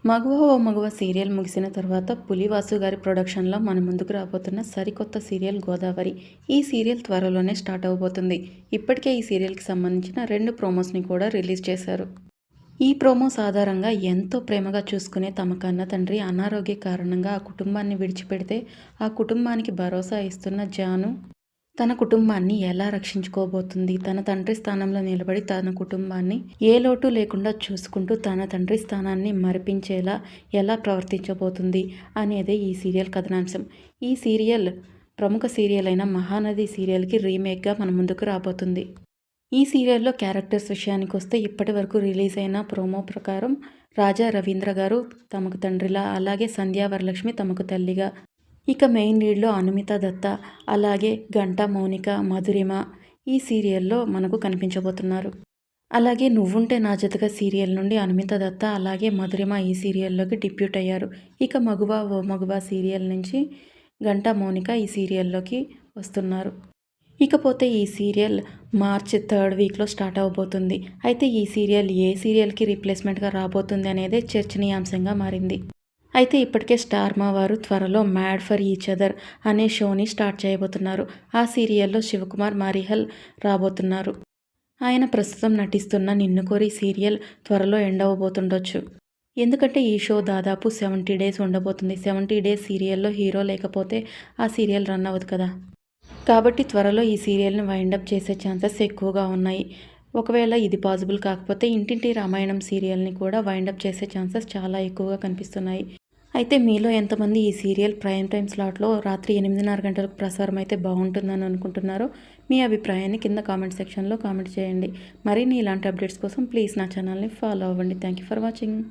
మగువ ఓ మగువ serial ముగిసిన తర్వాత పులివాసు గారి ప్రొడక్షన్లో మన ముందుకు రాబోతున్న సరికొత్త సీరియల్ గోదావరి. ఈ సీరియల్ త్వరలోనే స్టార్ట్ అవబోతుంది. ఇప్పటికే ఈ సీరియల్కి సంబంధించిన 2 ప్రోమోస్ని కూడా రిలీజ్ చేశారు. ఈ ప్రోమోస్ ఆధారంగా ఎంతో ప్రేమగా చూసుకునే తమ కన్న తండ్రి అనారోగ్య కారణంగా ఆ కుటుంబాన్ని విడిచిపెడితే ఆ కుటుంబానికి భరోసా ఇస్తున్న జాను తన కుటుంబాన్ని ఎలా రక్షించుకోబోతుంది, తన తండ్రి స్థానంలో నిలబడి తన కుటుంబాన్ని ఏ లోటు లేకుండా చూసుకుంటూ తన తండ్రి స్థానాన్ని మరిపించేలా ఎలా ప్రవర్తించబోతుంది అనేదే ఈ సీరియల్ కథనాంశం. ఈ సీరియల్ ప్రముఖ సీరియల్ అయిన మహానది సీరియల్కి రీమేక్గా మన ముందుకు రాబోతుంది. ఈ సీరియల్లో క్యారెక్టర్స్ విషయానికి వస్తే ఇప్పటి వరకు రిలీజ్ అయిన ప్రోమో ప్రకారం రాజా రవీంద్ర గారు తమకు తండ్రిలా, అలాగే సంధ్యా వరలక్ష్మి తమకు తల్లిగా, ఇక మెయిన్ లీడ్లో అనుమిత దత్త, అలాగే గంటా మౌనిక, మధురిమ ఈ సీరియల్లో మనకు కనిపించబోతున్నారు. అలాగే నువ్వుంటే నా జతగా సీరియల్ నుండి అనుమిత దత్త అలాగే మధురిమ ఈ సీరియల్లోకి డిప్యూట్ అయ్యారు. ఇక మగువ ఓ మగువ సీరియల్ నుంచి గంటా మౌనిక ఈ సీరియల్లోకి వస్తున్నారు. ఇకపోతే ఈ సీరియల్ మార్చ్ 3rd వీక్లో స్టార్ట్ అవబోతుంది. అయితే ఈ సీరియల్ ఏ సీరియల్కి రీప్లేస్మెంట్గా రాబోతుంది అనేది చర్చనీయాంశంగా మారింది. అయితే ఇప్పటికే స్టార్ మా వారు త్వరలో మ్యాడ్ ఫర్ ఈచ్ అదర్ అనే షోని స్టార్ట్ చేయబోతున్నారు. ఆ సీరియల్లో శివకుమార్ మారిహల్ రాబోతున్నారు. ఆయన ప్రస్తుతం నటిస్తున్న నిన్ను కోరి సీరియల్ త్వరలో ఎండ్ అవ్వబోతుండొచ్చు. ఎందుకంటే ఈ షో దాదాపు 70 డేస్ ఉండబోతుంది. 70 డేస్ సీరియల్లో హీరో లేకపోతే ఆ సీరియల్ రన్ అవ్వదు కదా. కాబట్టి త్వరలో ఈ సీరియల్ని వైండప్ చేసే ఛాన్సెస్ ఎక్కువగా ఉన్నాయి. ఒకవేళ ఇది పాసిబుల్ కాకపోతే ఇంటింటి రామాయణం సీరియల్ని కూడా వైండప్ చేసే ఛాన్సెస్ చాలా ఎక్కువగా కనిపిస్తున్నాయి. అయితే మీలో ఎంతమంది ఈ సీరియల్ ప్రైమ్ టైమ్ స్లాట్లో రాత్రి 8:30 గంటలకు ప్రసారం అయితే బాగుంటుందని అనుకుంటున్నారో మీ అభిప్రాయాన్ని కింద కామెంట్ సెక్షన్లో కామెంట్ చేయండి. మరిన్ని ఇలాంటి అప్డేట్స్ కోసం ప్లీజ్ నా ఛానల్ని ఫాలో అవ్వండి. Thank you for watching.